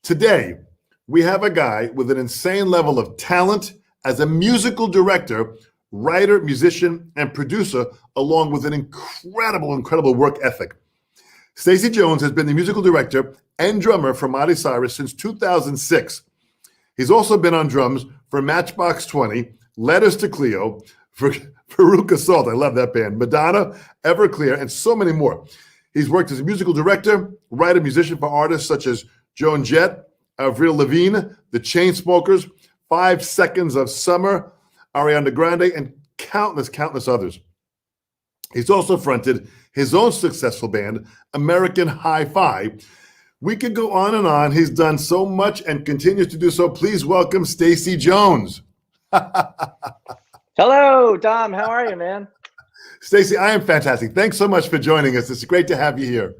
Today, we have a guy with an insane level of talent as a musical director, writer, musician, and producer, along with an incredible work ethic. Stacy Jones has been the musical director and drummer for Miley Cyrus since 2006. He's also been on drums for Matchbox 20, Letters to Cleo, for Veruca Salt, I love that band, Madonna, Everclear, and so many more. He's worked as a musical director, writer, musician for artists such as Joan Jett, Avril Lavigne, the Chainsmokers, 5 Seconds of Summer, Ariana Grande, and countless others. He's also fronted his own successful band, American Hi-Fi. We could go on and on. He's done so much and continues to do so. Please welcome Stacy Jones. Hello, Dom. How are you, man? Stacy, I am fantastic. Thanks so much for joining us. It's great to have you here.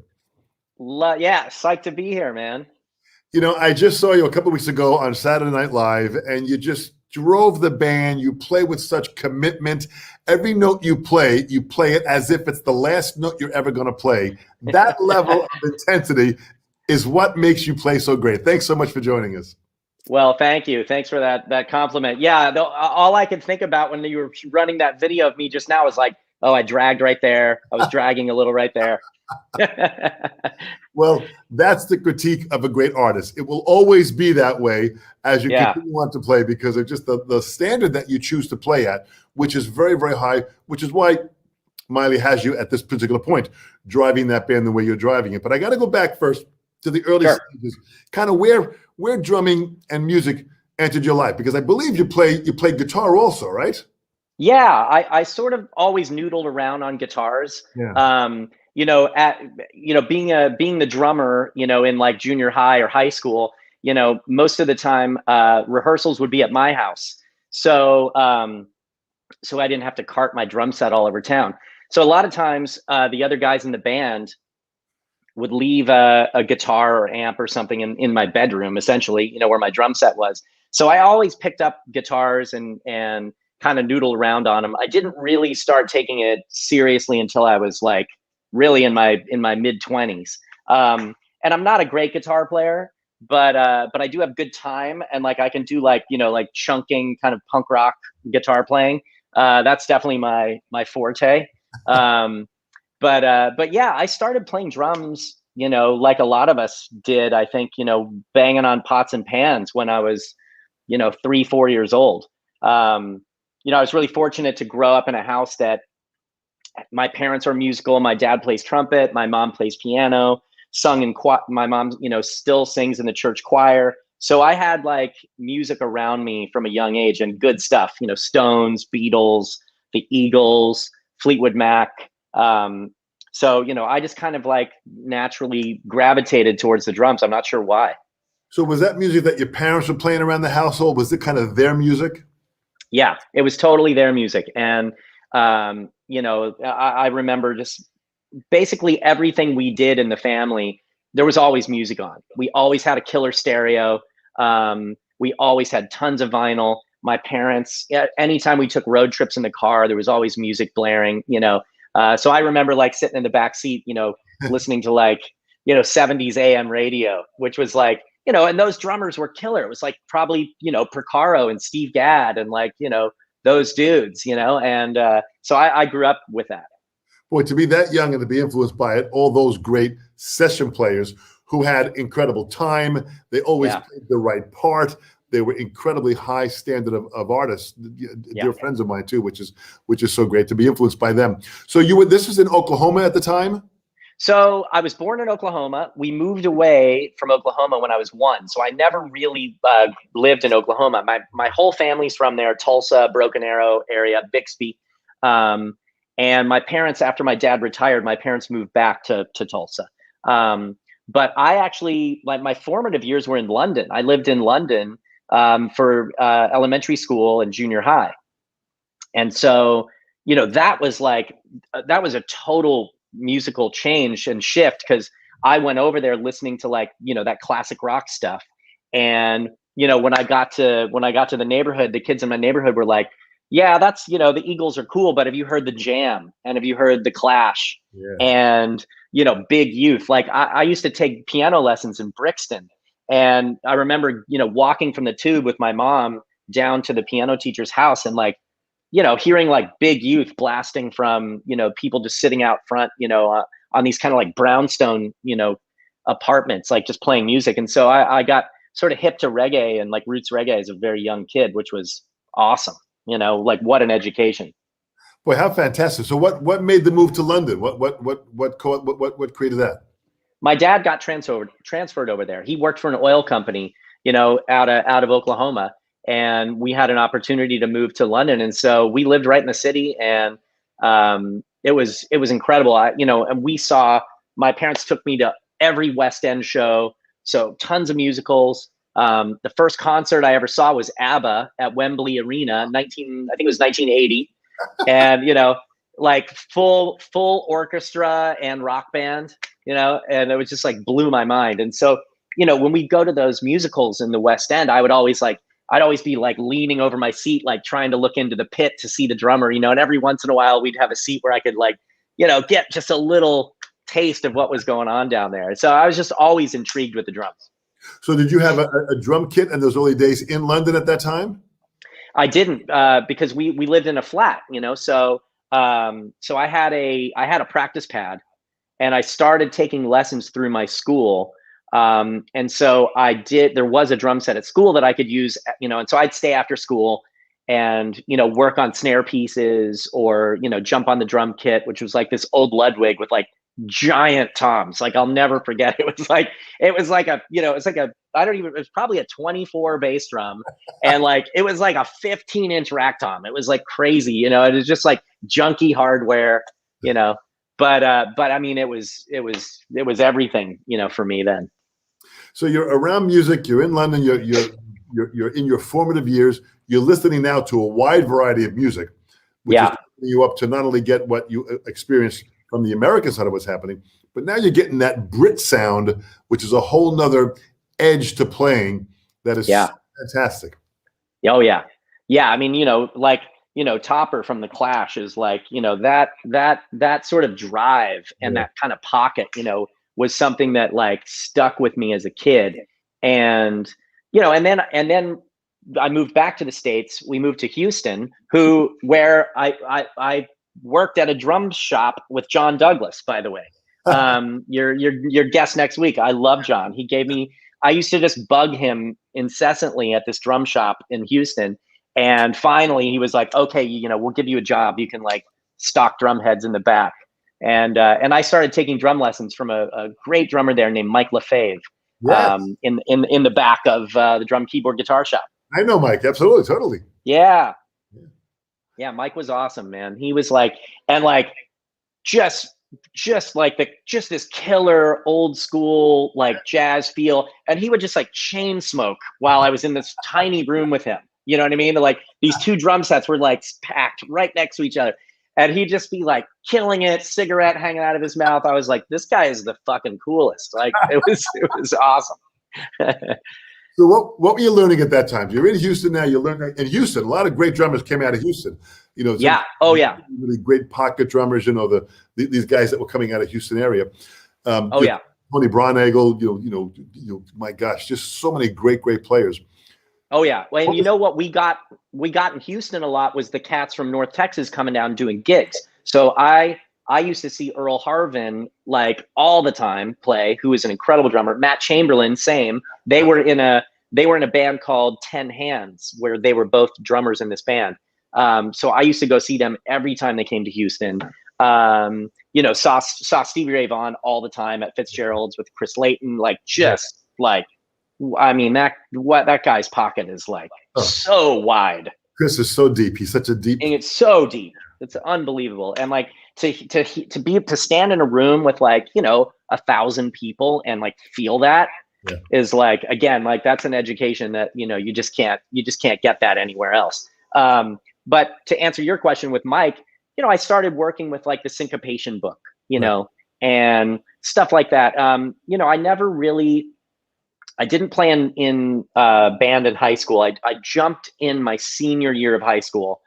Yeah, psyched to be here, man. You know, I just saw you a couple of weeks ago on Saturday Night Live, and you just drove the band. You play with such commitment. Every note you play it as if it's the last note you're ever going to play. That level of intensity is what makes you play so great. Thanks so much for joining us. Well, thank you. Thanks for that compliment. Yeah, all I could think about when you were running that video of me just now was like, oh, I dragged right there. I was dragging a little right there. Well, that's the critique of a great artist. It will always be that way as you continue on to play, because of just the standard that you choose to play at, which is very high, which is why Miley has you at this particular point, driving that band the way you're driving it. But I got to go back first to the early stages, kind of where drumming and music entered your life, because I believe you play guitar also, right? Yeah, I sort of always noodled around on guitars. Yeah. Being the drummer, in like junior high or high school, most of the time rehearsals would be at my house. So I didn't have to cart my drum set all over town. So a lot of times the other guys in the band would leave a guitar or amp or something in my bedroom, essentially, where my drum set was. So I always picked up guitars and kind of noodled around on them. I didn't really start taking it seriously until I was like really in my mid-20s. And I'm not a great guitar player, but I do have good time, and like I can do like chunking kind of punk rock guitar playing. That's definitely my forte. But yeah, I started playing drums, like a lot of us did, I think, banging on pots and pans when I was, 3-4 years old. I was really fortunate to grow up in a house that my parents are musical. My dad plays trumpet. My mom plays piano, sung in choir. My mom, still sings in the church choir. So I had like music around me from a young age, and good stuff, Stones, Beatles, the Eagles, Fleetwood Mac. So, I just kind of like naturally gravitated towards the drums. I'm not sure why. So was that music that your parents were playing around the household? Was it kind of their music? Yeah, it was totally their music. And, I remember just basically everything we did in the family, there was always music on. We always had a killer stereo. We always had tons of vinyl. My parents, anytime we took road trips in the car, there was always music blaring, So I remember like sitting in the back seat, listening to like, 70s AM radio, which was like, and those drummers were killer. It was like probably, Porcaro and Steve Gadd and like, those dudes, and so I grew up with that. Boy, to be that young and to be influenced by it, all those great session players who had incredible time. They always played the right part. They were incredibly high standard of artists. Dear friends of mine too, which is so great to be influenced by them. So this was in Oklahoma at the time? So I was born in Oklahoma. We moved away from Oklahoma when I was 1. So I never really lived in Oklahoma. My whole family's from there, Tulsa, Broken Arrow area, Bixby. And my parents, after my dad retired, my parents moved back to Tulsa. But I actually, my formative years were in London. I lived in London for elementary school and junior high. And so, that was a total musical change and shift, because I went over there listening to like, that classic rock stuff. And, when I got to the neighborhood, the kids in my neighborhood were like, yeah, that's, the Eagles are cool, but have you heard the Jam? And have you heard the Clash? Yeah. And, Big Youth? Like I used to take piano lessons in Brixton, And I remember, walking from the tube with my mom down to the piano teacher's house and like, hearing like Big Youth blasting from, people just sitting out front, on these kind of like brownstone, apartments, like just playing music. And so I got sort of hip to reggae and like roots reggae as a very young kid, which was awesome. Like what an education. Boy, how fantastic! So, what made the move to London? What created that? My dad got transferred over there. He worked for an oil company, out of Oklahoma, and we had an opportunity to move to London. And so we lived right in the city, and it was incredible. And my parents took me to every West End show, so tons of musicals. The first concert I ever saw was ABBA at Wembley Arena, I think it was 1980, and like full orchestra and rock band, and it was just like blew my mind. And so, when we go to those musicals in the West End, I'd always be like leaning over my seat, like trying to look into the pit to see the drummer, and every once in a while we'd have a seat where I could like, get just a little taste of what was going on down there. So I was just always intrigued with the drums. So did you have a drum kit in those early days in London at that time? I didn't, because we lived in a flat, so I had a practice pad, and I started taking lessons through my school. And so there was a drum set at school that I could use, and so I'd stay after school and, work on snare pieces or, jump on the drum kit, which was like this old Ludwig with like giant toms. Like I'll never forget. It was like it was probably a 24 bass drum, and like it was like a 15-inch rack tom. It was like crazy, it was just like junky hardware, but I mean it was everything, for me then. So you're around music, you're in London, you're in your formative years, you're listening now to a wide variety of music, which is opening you up to not only get what you experienced from the American side of what's happening, but now you're getting that Brit sound, which is a whole nother edge to playing that is fantastic. Oh yeah. Yeah. I mean, Topper from The Clash is like, that sort of drive and that kind of pocket, was something that like stuck with me as a kid. And, and then I moved back to the States. We moved to Houston, where I worked at a drum shop with John Douglas, by the way. Your guest next week. I love John. I used to just bug him incessantly at this drum shop in Houston. And finally he was like, okay, we'll give you a job. You can like stock drum heads in the back. And I started taking drum lessons from a great drummer there named Mike LaFave, in the back of the drum keyboard guitar shop. I know Mike. Absolutely. Totally. Yeah. Yeah. Mike was awesome, man. He was like, and like, just this killer old school, like jazz feel. And he would just like chain smoke while I was in this tiny room with him. You know what I mean? Like these two drum sets were like packed right next to each other. And he'd just be like killing it, cigarette hanging out of his mouth. I was like, this guy is the fucking coolest. Like it was awesome. So what were you learning at that time? You're in Houston now. You learn in Houston. A lot of great drummers came out of Houston. Yeah. Oh yeah. Really great pocket drummers. These guys that were coming out of Houston area. Tony Brauneagle. My gosh, just so many great players. Oh yeah. Well, and you know what we got in Houston a lot was the cats from North Texas coming down and doing gigs. So I used to see Earl Harvin like all the time play, who is an incredible drummer. Matt Chamberlain, same. They were in a band called 10 Hands, where they were both drummers in this band. So I used to go see them every time they came to Houston. Saw Stevie Ray Vaughan all the time at Fitzgerald's with Chris Layton. I mean, that guy's pocket is like so wide. Chris is so deep. He's such a deep. And it's so deep. It's unbelievable. And like to stand in a room with like 1,000 people and like feel that is like, again, like that's an education that you just can't get that anywhere else. But to answer your question with Mike, I started working with like the syncopation book, and stuff like that. I didn't play in band in high school. I jumped in my senior year of high school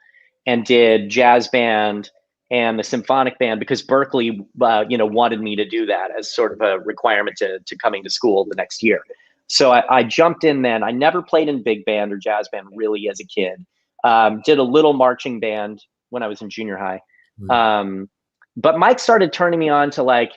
and did jazz band and the symphonic band because Berkeley, wanted me to do that as sort of a requirement to coming to school the next year. So I jumped in then. I never played in big band or jazz band really as a kid. Did a little marching band when I was in junior high. But Mike started turning me on to like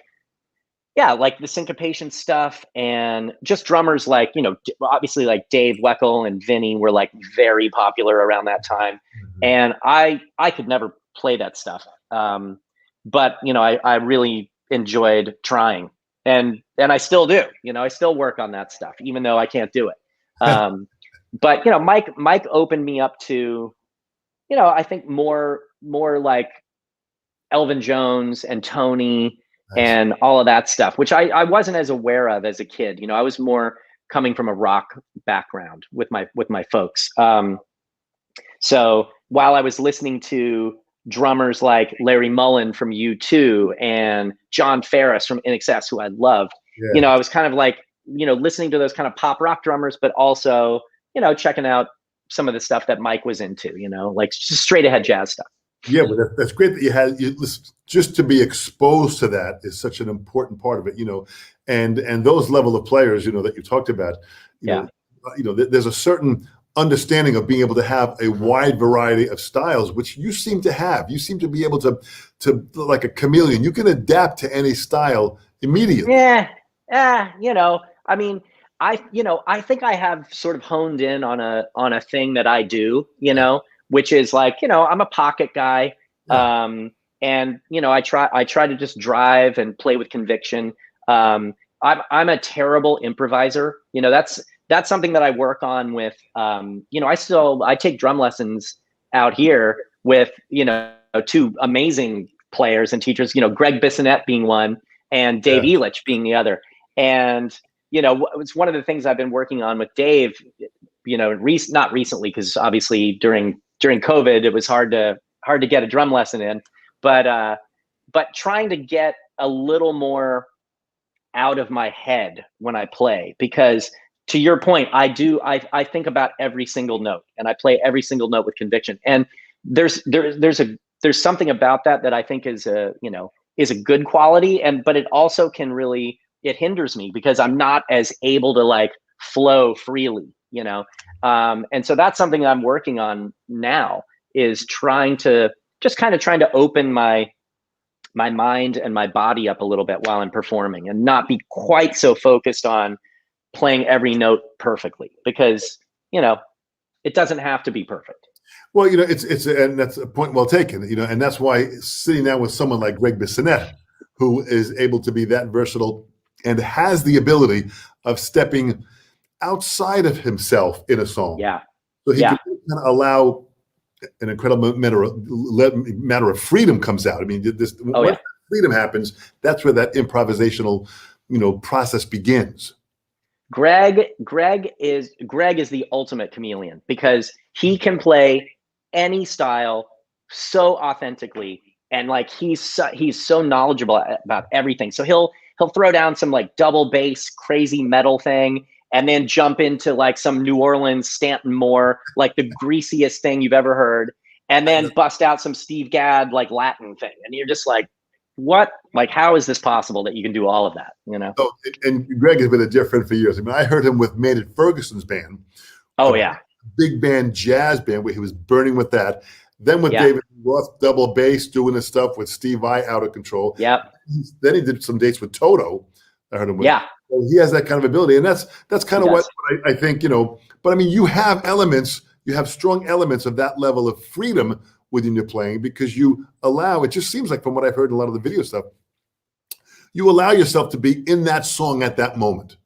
the syncopation stuff, and just drummers like, obviously like Dave Weckl and Vinny were like very popular around that time. And I could never play that stuff. But I really enjoyed trying, and I still do. I still work on that stuff, even though I can't do it. But Mike opened me up to, I think more like Elvin Jones and Tony and all of that stuff, which I wasn't as aware of as a kid. I was more coming from a rock background with my folks. So while I was listening to drummers like Larry Mullen from U2 and John Ferris from INXS, who I loved, I was kind of like, listening to those kind of pop rock drummers, but also, checking out some of the stuff that Mike was into, like just straight ahead jazz stuff. Yeah, but that's great that you just to be exposed to that is such an important part of it, and those level of players, that you talked about, there's a certain understanding of being able to have a wide variety of styles, which you seem to have. You seem to be able to like a chameleon. You can adapt to any style immediately. Yeah. I mean, I think I have sort of honed in on a thing that I do, which is like, I'm a pocket guy. And, I try to just drive and play with conviction. I'm a terrible improviser. That's something that I work on with, I take drum lessons out here with, two amazing players and teachers, Greg Bissonette being one and Dave Elich being the other. And, it's one of the things I've been working on with Dave, not recently, because obviously during COVID, it was hard to get a drum lesson in, but trying to get a little more out of my head when I play, because to your point, I think about every single note and I play every single note with conviction. And there's something about that I think is a good quality, but it also can really, it hinders me because I'm not as able to like flow freely, and so that's something I'm working on now, is trying to open my mind and my body up a little bit while I'm performing, and not be quite so focused on playing every note perfectly, because it doesn't have to be perfect. Well, and that's a point well taken, and that's why sitting down with someone like Greg Bissonette, who is able to be that versatile and has the ability of stepping outside of himself in a song. Yeah. So he can kind of allow an incredible matter of freedom comes out. I mean, when freedom happens, that's where that improvisational, process begins. Greg is the ultimate chameleon, because he can play any style so authentically, and like he's so knowledgeable about everything. So he'll throw down some like double bass crazy metal thing, and then jump into like some New Orleans Stanton Moore, like the greasiest thing you've ever heard, and then bust out some Steve Gadd like Latin thing, and you're just like, what? Like, how is this possible that you can do all of that? So, and Greg has been a dear friend for years. I mean, I heard him with Maynard Ferguson's band. Big band jazz band, where he was burning with that. Then with David Roth, double bass, doing his stuff with Steve Vai, Out of Control. Yep. Then he did some dates with Toto. I heard him with. So he has that kind of ability, and that's kind of what I think. But I mean, you have strong elements of that level of freedom within your playing, because you allow, it just seems like from what I've heard in a lot of the video stuff, you allow yourself to be in that song at that moment.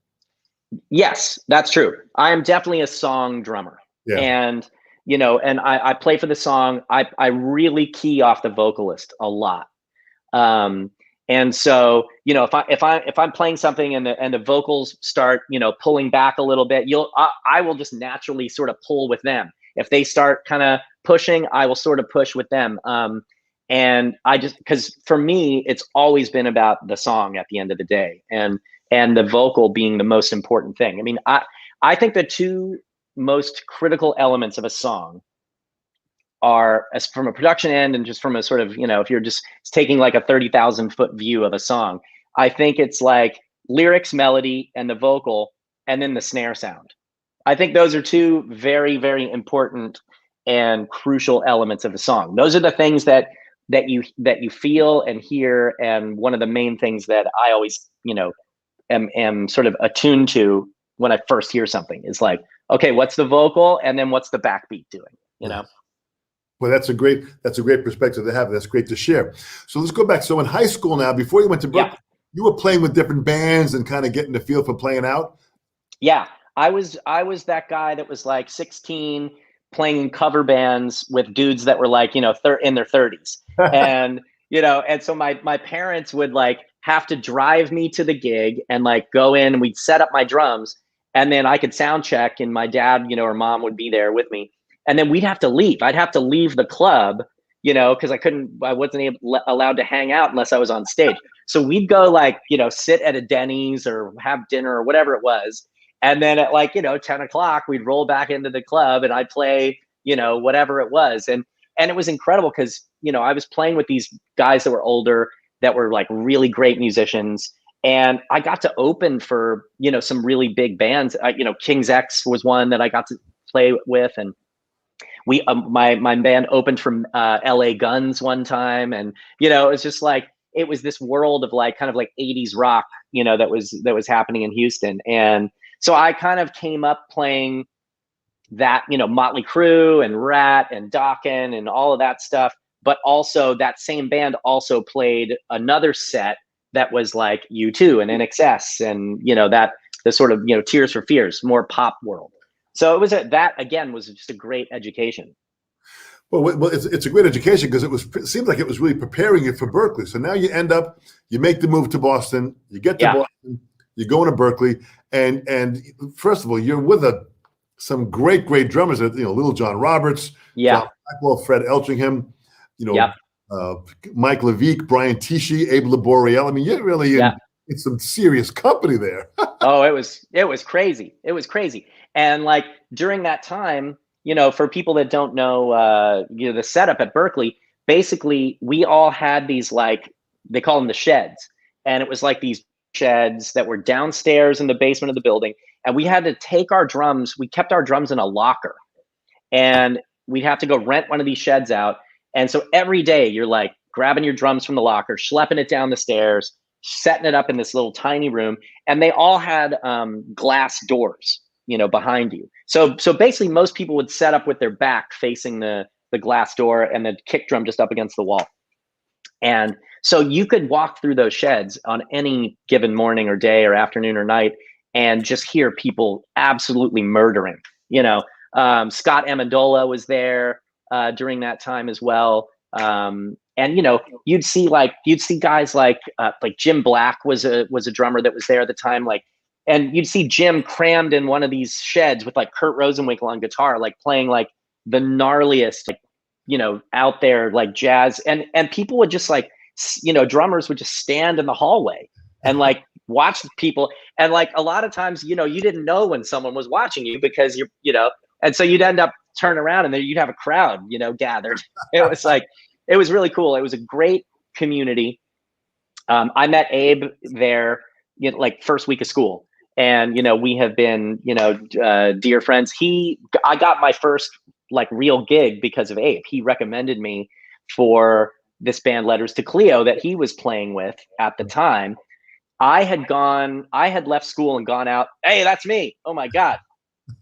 Yes, that's true. I am definitely a song drummer. Yeah. And, and I play for the song. I really key off the vocalist a lot. And so, if I'm playing something and the vocals start, pulling back a little bit, I will just naturally sort of pull with them. If they start kind of pushing, I will sort of push with them. And because for me, it's always been about the song at the end of the day, and the vocal being the most important thing. I mean, I think the two most critical elements of a song are, as from a production end and just from a sort of, if you're just taking like a 30,000 foot view of a song, I think it's like lyrics, melody, and the vocal. and then the snare sound. I think those are two very, very important and crucial elements of a song. Those are the things that you feel and hear, and one of the main things that I always, am sort of attuned to when I first hear something is like, okay, what's the vocal, and then what's the backbeat doing? You know. Well, that's a great perspective to have. That's great to share. So let's go back. So in high school now, before you went to Berkeley, you were playing with different bands and kind of getting the feel for playing out. Yeah, I was that guy that was like 16 playing in cover bands with dudes that were like, in their 30s. And, and so my parents would like have to drive me to the gig and like go in, and we'd set up my drums, and then I could sound check, and my dad, or mom would be there with me. And then we'd have to leave. I'd have to leave the club, because I wasn't allowed to hang out unless I was on stage. So we'd go like, sit at a Denny's or have dinner or whatever it was. And then at like, 10 o'clock, we'd roll back into the club and I'd play, whatever it was. And it was incredible because, I was playing with these guys that were older, that were like really great musicians. And I got to open for, some really big bands. King's X was one that I got to play with. And we, my band opened from LA Guns one time. And, it was just like, it was this world of like, kind of like 80s rock, that was happening in Houston. And so I kind of came up playing that, Motley Crue and Rat and Dokken and all of that stuff. But also that same band also played another set that was like U2 and NXS and, that the sort of, Tears for Fears, more pop world. So it was that again was just a great education. Well, it's a great education because it seemed like it was really preparing you for Berkeley. So now you make the move to Boston, you get to Boston, you're going to Berkeley, and first of all, you're with some great drummers. Little John Roberts, John Blackwell, Fred Eltringham, Mike Levique, Brian Tichy, Abe Laboriel. I mean, you're really in some serious company there. Oh, it was crazy. It was crazy. And like during that time, for people that don't know, the setup at Berkeley, basically we all had these, like, they call them the sheds. And it was like these sheds that were downstairs in the basement of the building. And we had to take our drums. We kept our drums in a locker, and we'd have to go rent one of these sheds out. And so every day you're like grabbing your drums from the locker, schlepping it down the stairs, setting it up in this little tiny room. And they all had glass doors, behind you. So basically most people would set up with their back facing the glass door and the kick drum just up against the wall. And so you could walk through those sheds on any given morning or day or afternoon or night and just hear people absolutely murdering. Scott Amendola was there during that time as well. And you'd see guys like Jim Black was a drummer that was there at the time, and you'd see Jim crammed in one of these sheds with like Kurt Rosenwinkel on guitar, like playing like the gnarliest, out there like jazz, and people would just like, drummers would just stand in the hallway and like watch people. And like a lot of times, you didn't know when someone was watching you because and so you'd end up turning around and then you'd have a crowd, gathered. It was really cool. It was a great community. I met Abe there, like first week of school. And, we have been, dear friends. I got my first like real gig because of Abe. He recommended me for this band Letters to Cleo that he was playing with at the time. I had left school and gone out. Hey, that's me. Oh my God.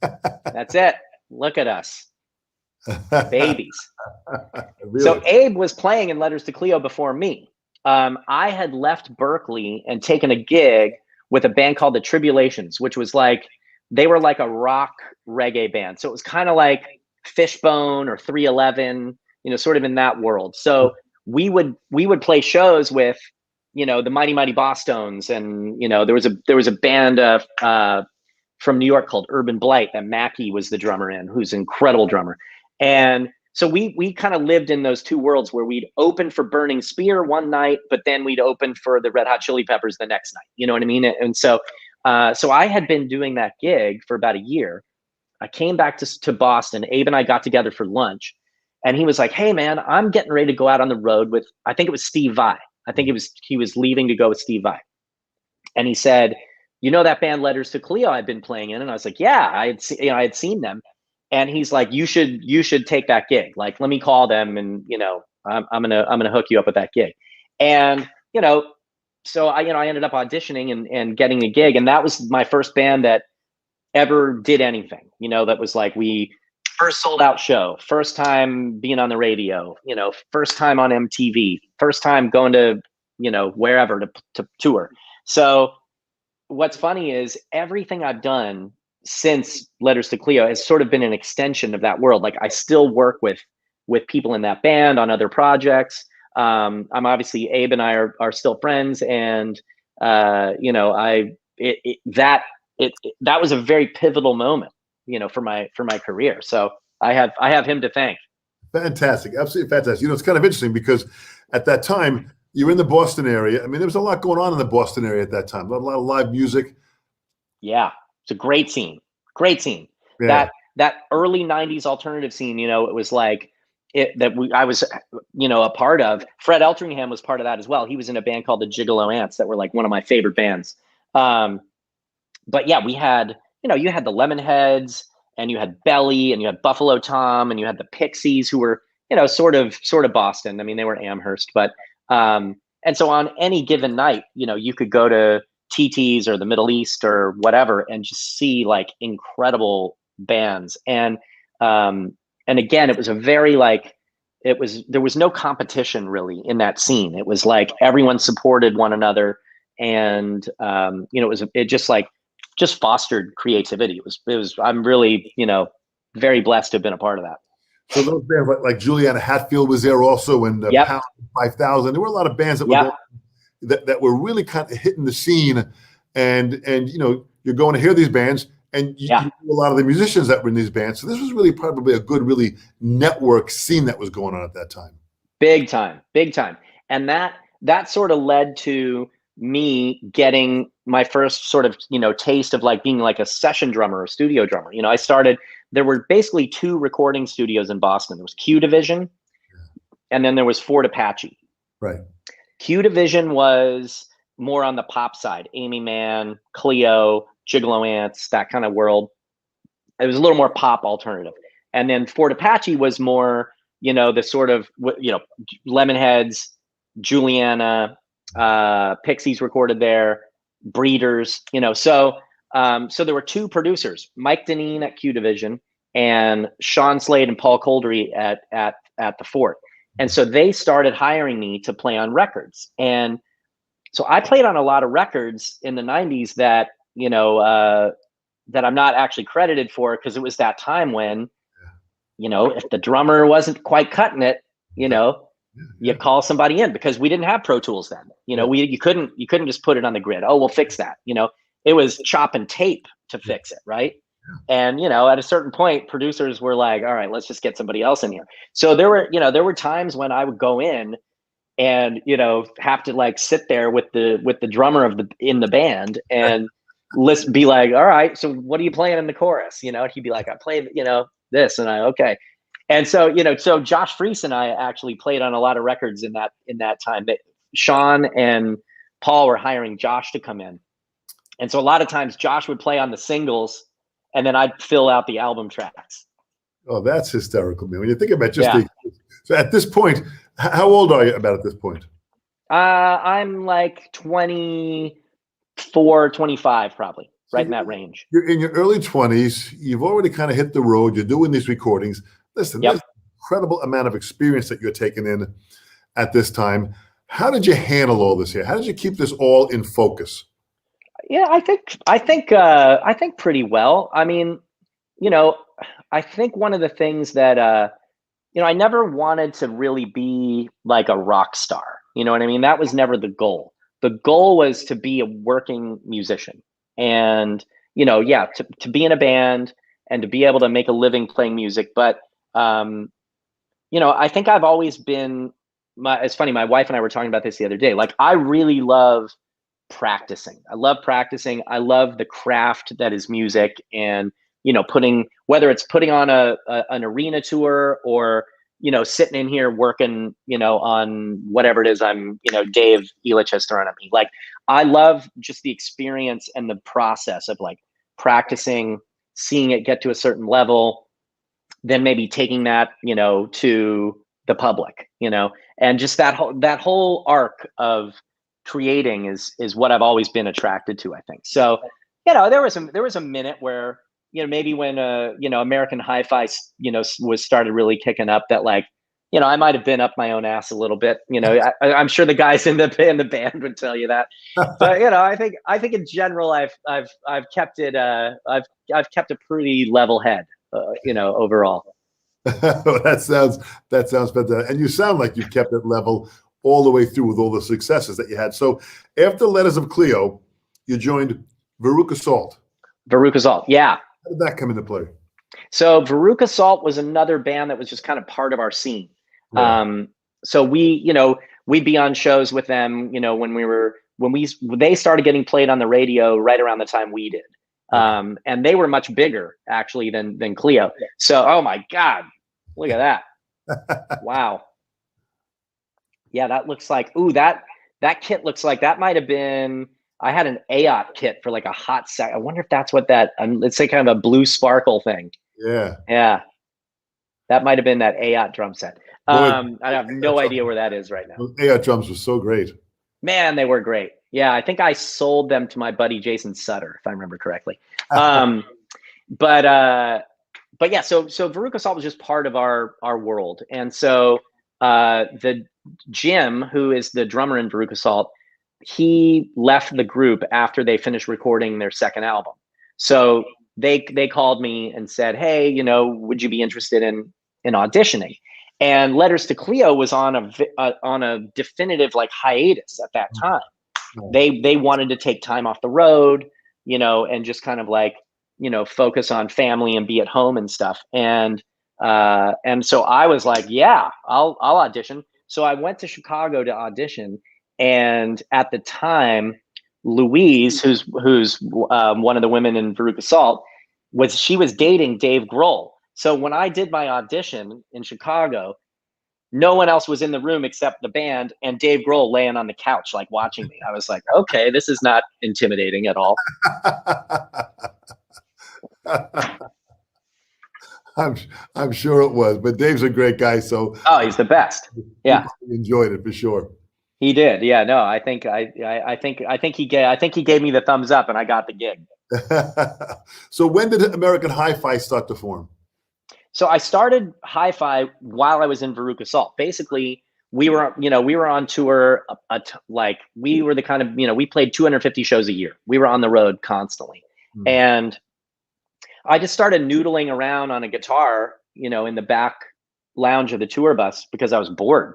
That's it. Look at us. Babies. Really? So Abe was playing in Letters to Cleo before me. I had left Berkeley and taken a gig with a band called the Tribulations, which was like, they were like a rock reggae band. So it was kind of like Fishbone or 311, sort of in that world. So we would play shows with, the Mighty Mighty Bosstones, and there was a band from New York called Urban Blight that Mackie was the drummer in, who's an incredible drummer. And so we kind of lived in those two worlds where we'd open for Burning Spear one night, but then we'd open for the Red Hot Chili Peppers the next night. You know what I mean? And so I had been doing that gig for about a year. I came back to Boston. Abe and I got together for lunch, and he was like, "Hey man, I'm getting ready to go out on the road with," I think it was Steve Vai. I think he was leaving to go with Steve Vai. And he said, you know that band Letters to Cleo I've been playing in? And I was like, yeah, I had seen them. And he's like, you should take that gig. Like, let me call them, and I'm gonna hook you up with that gig. And so I ended up auditioning and getting a gig, and that was my first band that ever did anything. That was like, we first sold out show, first time being on the radio, first time on MTV, first time going to wherever to tour. So what's funny is everything I've done since Letters to Cleo has sort of been an extension of that world. Like, I still work with people in that band on other projects. I'm obviously, Abe and I are still friends, and that was a very pivotal moment, for my career. So I have him to thank. Fantastic, absolutely fantastic. It's kind of interesting because at that time you're in the Boston area. I mean, there was a lot going on in the Boston area at that time. A lot of live music. Yeah, it's a great scene. Great scene. Yeah. That early '90s alternative scene. It was like I was a part of. Fred Eltringham was part of that as well. He was in a band called the Gigolo Ants that were like one of my favorite bands. But yeah, we had you had the Lemonheads, and you had Belly, and you had Buffalo Tom, and you had the Pixies, who were sort of Boston. I mean, they were Amherst, but and so on any given night, you could go to TT's or the Middle East or whatever and just see like incredible bands. And again, it was a very there was no competition really in that scene. It was like everyone supported one another, and it just fostered creativity. It was I'm really very blessed to have been a part of that. So those bands like Juliana Hatfield was there also, and Yep. Pound 5000. There were a lot of bands that were that were really kind of hitting the scene, and you're going to hear these bands, and you knew a lot of the musicians that were in these bands. So this was really probably a good, really network scene that was going on at that time. Big time. And that sort of led to me getting my first sort of taste of like being like a session drummer or studio drummer. There were basically two recording studios in Boston. There was Q Division, and then there was Fort Apache. Right. Q Division was more on the pop side, Amy Mann, Cleo, Gigolo Ants, that kind of world. It was a little more pop alternative. And then Fort Apache was more, the sort of, Lemonheads, Juliana, Pixies recorded there, Breeders, so there were two producers, Mike Deneen at Q Division and Sean Slade and Paul Coldery at the Fort. And so they started hiring me to play on records. And so I played on a lot of records in the '90s that, that I'm not actually credited for, because it was that time when, if the drummer wasn't quite cutting it, you call somebody in, because we didn't have Pro Tools then. You couldn't just put it on the grid. Oh, we'll fix that. It was chop and tape to fix it, right? And at a certain point, producers were like, all right, let's just get somebody else in here. So there were times when I would go in and have to like sit there with the drummer in the band and be like, all right, so what are you playing in the chorus? He'd be like, I play this, and okay. And so so Josh Freese and I actually played on a lot of records in that time. That Sean and Paul were hiring Josh to come in, and so a lot of times Josh would play on the singles, and then I'd fill out the album tracks. Oh, that's hysterical, man. When you think about so at this point, how old are you at this point? I'm like 24, 25, probably, right in that range. You're in your early 20s. You've already kind of hit the road. You're doing these recordings. Listen, there's an incredible amount of experience that you're taking in at this time. How did you handle all this here? How did you keep this all in focus? Yeah, I think pretty well. I mean, I think one of the things that I never wanted to really be like a rock star. You know what I mean? That was never the goal. The goal was to be a working musician, and to be in a band and to be able to make a living playing music. But I think I've always been. It's funny. My wife and I were talking about this the other day. Like, I really love practicing. I love practicing. I love the craft that is music, and whether it's putting on an arena tour or sitting in here working, on whatever it is Dave Elitch has thrown at me. Like, I love just the experience and the process of like practicing, seeing it get to a certain level, then maybe taking that, to the public, and just that whole arc of creating is what I've always been attracted to, I think. So, there was a minute where, maybe when, American Hi-Fi, was started really kicking up, that like, I might have been up my own ass a little bit. I'm sure the guys in the band would tell you that. But I think in general, I've kept it. I've kept a pretty level head. Overall. That sounds fantastic. And you sound like you've kept it level all the way through with all the successes that you had. So after Letters of Cleo, you joined Veruca Salt. Veruca Salt, yeah. How did that come into play? So Veruca Salt was another band that was just kind of part of our scene. Yeah. So we'd be on shows with them, when they started getting played on the radio right around the time we did. And they were much bigger actually than Cleo. So, oh my God, look at that. Wow. Yeah, that looks like, that kit looks like that might've been, I had an AOT kit for like a hot sec. I wonder if that's what that, let's say kind of a blue sparkle thing. Yeah. Yeah. That might've been that AOT drum set. I have no idea where that is right now. Those AOT drums were so great. Man, they were great. Yeah, I think I sold them to my buddy Jason Sutter, if I remember correctly. But yeah, so Veruca Salt was just part of our world, and so the Jim, who is the drummer in Veruca Salt, he left the group after they finished recording their second album. So they called me and said, "Hey, would you be interested in auditioning?" And Letters to Cleo was on a definitive like hiatus at that time. They wanted to take time off the road, and just kind of like, focus on family and be at home and stuff. And so I was like, yeah, I'll audition. So I went to Chicago to audition. And at the time, Louise, who's one of the women in Veruca Salt, she was dating Dave Grohl. So when I did my audition in Chicago, no one else was in the room except the band and Dave Grohl laying on the couch, like watching me. I was like, okay, this is not intimidating at all. I'm sure it was, but Dave's a great guy. So he's the best. Yeah, he enjoyed it for sure. He did. Yeah, no, I think he gave me the thumbs up and I got the gig. So when did American Hi-Fi start to form? So I started Hi-Fi while I was in Veruca Salt. Basically, we were on tour. We were the kind of, we played 250 shows a year. We were on the road constantly. And I just started noodling around on a guitar, in the back lounge of the tour bus because I was bored.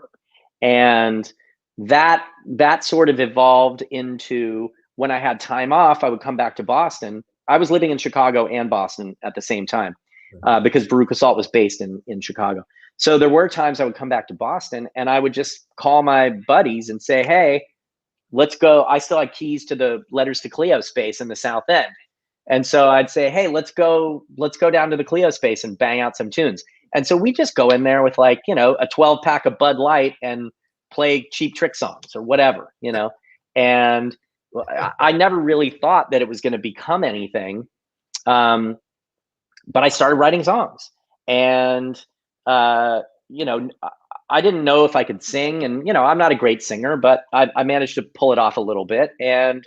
And that sort of evolved into, when I had time off, I would come back to Boston. I was living in Chicago and Boston at the same time. Because Veruca Salt was based in Chicago. So there were times I would come back to Boston and I would just call my buddies and say, hey, let's go. I still had keys to the Letters to Cleo space in the South End. And so I'd say, hey, let's go down to the Cleo space and bang out some tunes. And so we just go in there with like, a 12-pack of Bud Light and play Cheap Trick songs or whatever, and I never really thought that it was going to become anything. But I started writing songs and, I didn't know if I could sing and, I'm not a great singer, but I managed to pull it off a little bit. And,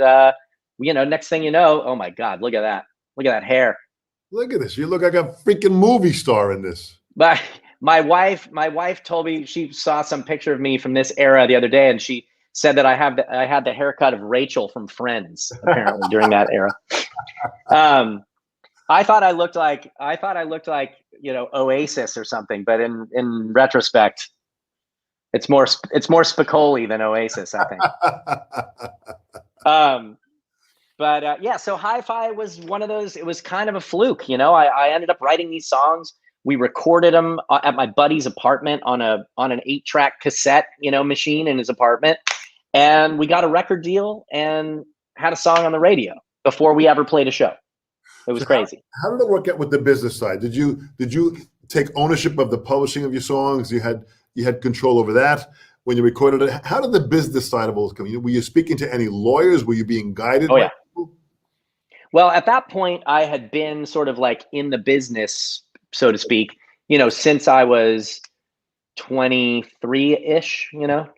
next thing you know, oh my God, look at that. Look at that hair. Look at this. You look like a freaking movie star in this. But my wife told me she saw some picture of me from this era the other day. And she said that I had the haircut of Rachel from Friends, apparently during that era. I thought I looked like Oasis or something, but in retrospect, it's more Spicoli than Oasis, I think. Yeah, so Hi-Fi was one of those. It was kind of a fluke, I ended up writing these songs. We recorded them at my buddy's apartment on an 8-track cassette, machine in his apartment, and we got a record deal and had a song on the radio before we ever played a show. It was crazy. How did it work out with the business side? Did you take ownership of the publishing of your songs? You had control over that when you recorded it. How did the business side of all this come? Were you speaking to any lawyers? Were you being guided? Oh, yeah. Well, at that point, I had been sort of like in the business, so to speak, since I was 23-ish,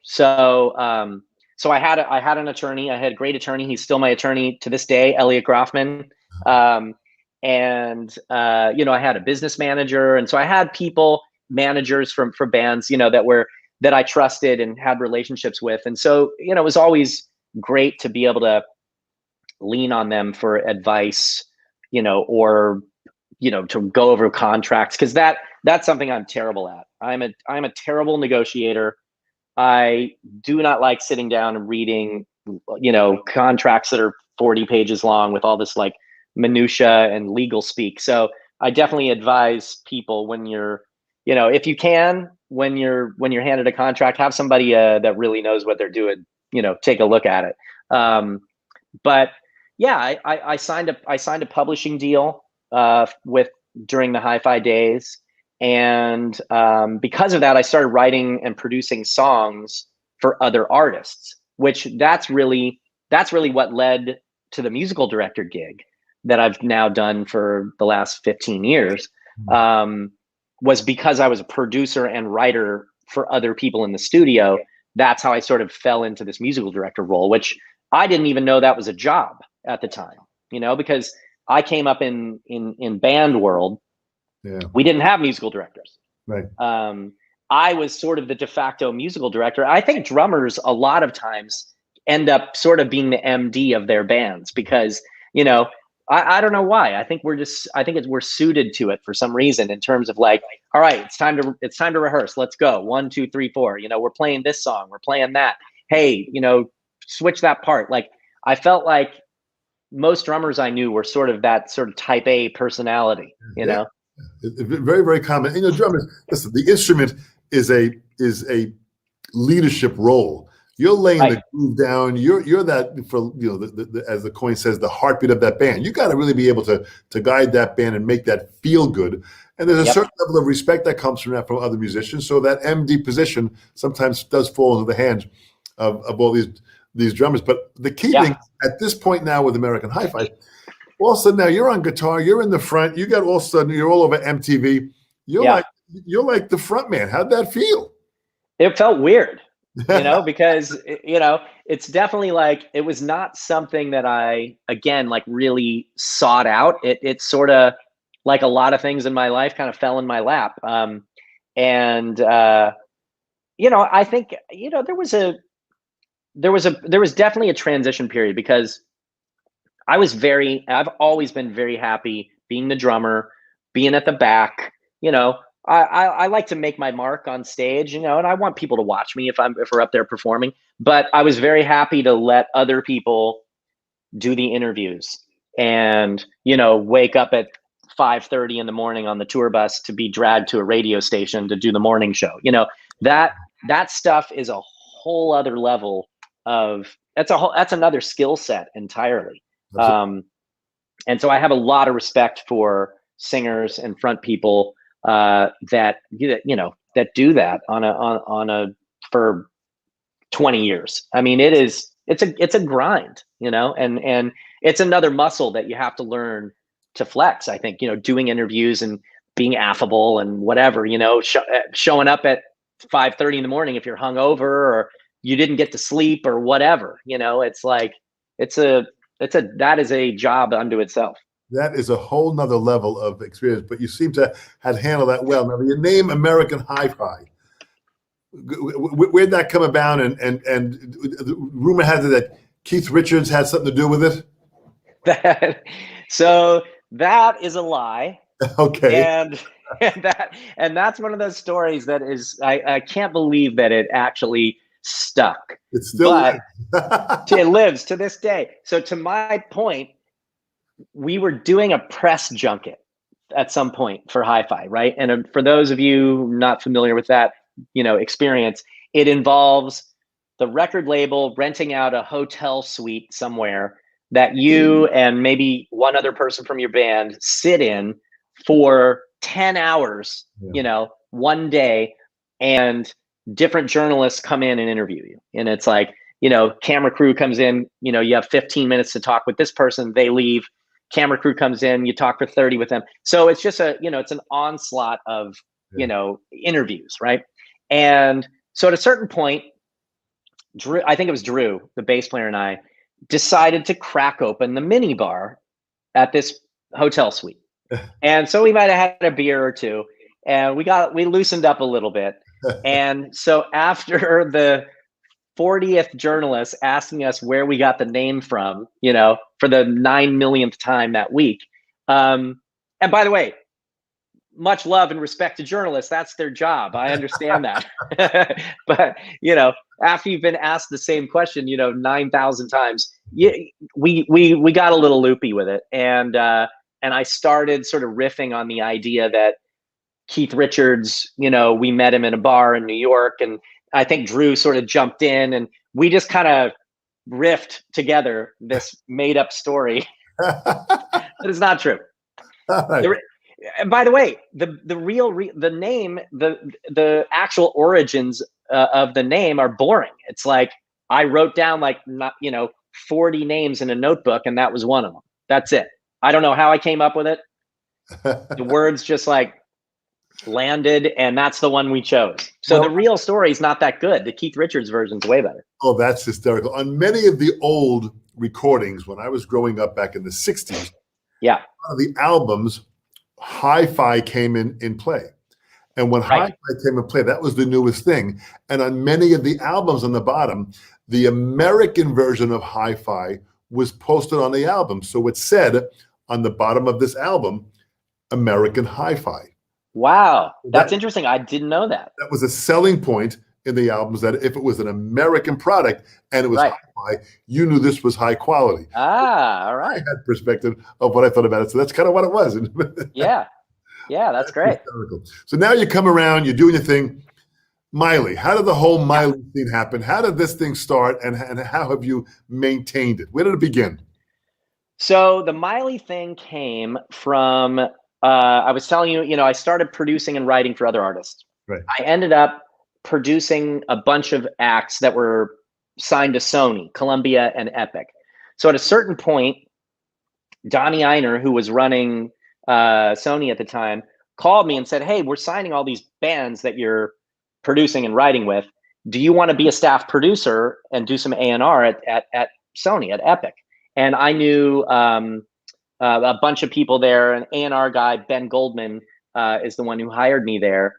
So I had an attorney. I had a great attorney. He's still my attorney to this day, Elliot Groffman. I had a business manager, and so I had managers for bands, that I trusted and had relationships with, and so it was always great to be able to lean on them for advice, or to go over contracts, because that's something I'm terrible at. I'm a terrible negotiator. I do not like sitting down and reading, contracts that are 40 pages long with all this like minutia and legal speak. So I definitely advise people when you're, if you can, when you're handed a contract, have somebody that really knows what they're doing, take a look at it. But yeah, I signed a publishing deal during the hi-fi days. And because of that, I started writing and producing songs for other artists, which that's really what led to the musical director gig that I've now done for the last 15 years, was because I was a producer and writer for other people in the studio. That's how I sort of fell into this musical director role, which I didn't even know that was a job at the time, because I came up in band world. Yeah. We didn't have musical directors. Right. I was sort of the de facto musical director. I think drummers a lot of times end up sort of being the MD of their bands because, I don't know why. I think we're suited to it for some reason in terms of like, all right, it's time to rehearse. Let's go. 1, 2, 3, 4. We're playing this song. We're playing that. Hey, switch that part. Like I felt like most drummers I knew were sort of that sort of type A personality, Yeah. It's very, very common. Drummers, listen, the instrument is a leadership role. You're laying the groove down. You're that, for as the coin says, the heartbeat of that band. You got to really be able to guide that band and make that feel good. And there's a certain level of respect that comes from that from other musicians. So that MD position sometimes does fall into the hands of all these drummers. But the key thing at this point now with American Hi-Fi, all of a sudden now you're on guitar, you're in the front, all of a sudden you're all over MTV. You're like the front man. How'd that feel? It felt weird, because it's definitely like it was not something that I again like really sought out. It's sort of like a lot of things in my life kind of fell in my lap. I think there was definitely a transition period because I've always been very happy being the drummer, being at the back. I like to make my mark on stage, and I want people to watch me if we're up there performing. But I was very happy to let other people do the interviews and, wake up at 5:30 in the morning on the tour bus to be dragged to a radio station to do the morning show. That stuff is a whole other level that's another skill set entirely. And so I have a lot of respect for singers and front people that do that for 20 years. I mean, it's a grind, and it's another muscle that you have to learn to flex. I think, doing interviews and being affable and whatever, showing up at 5:30 in the morning if you're hungover or you didn't get to sleep or whatever, it's like, that is a job unto itself. That is a whole nother level of experience, but you seem to have handled that well. Now, your name, American Hi-Fi, where'd that come about? And the rumor has it that Keith Richards had something to do with it. So that is a lie. Okay. And that's one of those stories that is, I can't believe that it actually stuck. It's still it lives to this day. So to my point, we were doing a press junket at some point for Hi-Fi, right? And for those of you not familiar with that, experience, it involves the record label renting out a hotel suite somewhere that you and maybe one other person from your band sit in for 10 hours, one day, and different journalists come in and interview you. And it's like, camera crew comes in, you have 15 minutes to talk with this person, they leave, camera crew comes in, you talk for 30 with them. So it's just it's an onslaught of, interviews, right? And so at a certain point, Drew, I think it was Drew, the bass player, and I decided to crack open the mini bar at this hotel suite. And so we might have had a beer or two, and we loosened up a little bit. And so after the 40th journalist asking us where we got the name from, for the 9 millionth time that week. And by the way, much love and respect to journalists. That's their job. I understand that. But, after you've been asked the same question, 9,000 times, we got a little loopy with it. And I started sort of riffing on the idea that Keith Richards, we met him in a bar in New York, and I think Drew sort of jumped in, and we just kind of riffed together this made up story. That is not true. Right. And by the way, the name, the actual origins of the name are boring. It's like I wrote down 40 names in a notebook, and that was one of them. That's it. I don't know how I came up with it. The words just landed, and that's the one we chose. So the real story is not that good. The Keith Richards version's way better. Oh, that's hysterical. On many of the old recordings, when I was growing up back in the 60s, the albums, hi-fi came in play. And when hi-fi came in play, that was the newest thing. And on many of the albums on the bottom, the American version of hi-fi was posted on the album. So it said on the bottom of this album, American Hi-Fi. Wow, that's interesting. I didn't know that. That was a selling point in the albums, that if it was an American product and it was hi-fi, you knew this was high quality. Ah, all right. I had perspective of what I thought about it. So that's kind of what it was. Yeah, that's great. Hysterical. So now you come around, you're doing your thing. Miley, how did the whole Miley thing happen? How did this thing start, and how have you maintained it? Where did it begin? So the Miley thing came from, I was telling you, I started producing and writing for other artists. Right. I ended up producing a bunch of acts that were signed to Sony, Columbia, and Epic. So at a certain point, Donnie Einer, who was running Sony at the time, called me and said, "Hey, we're signing all these bands that you're producing and writing with. Do you want to be a staff producer and do some A&R at Sony, at Epic?" And I knew a bunch of people there. An A&R guy, Ben Goldman, is the one who hired me there.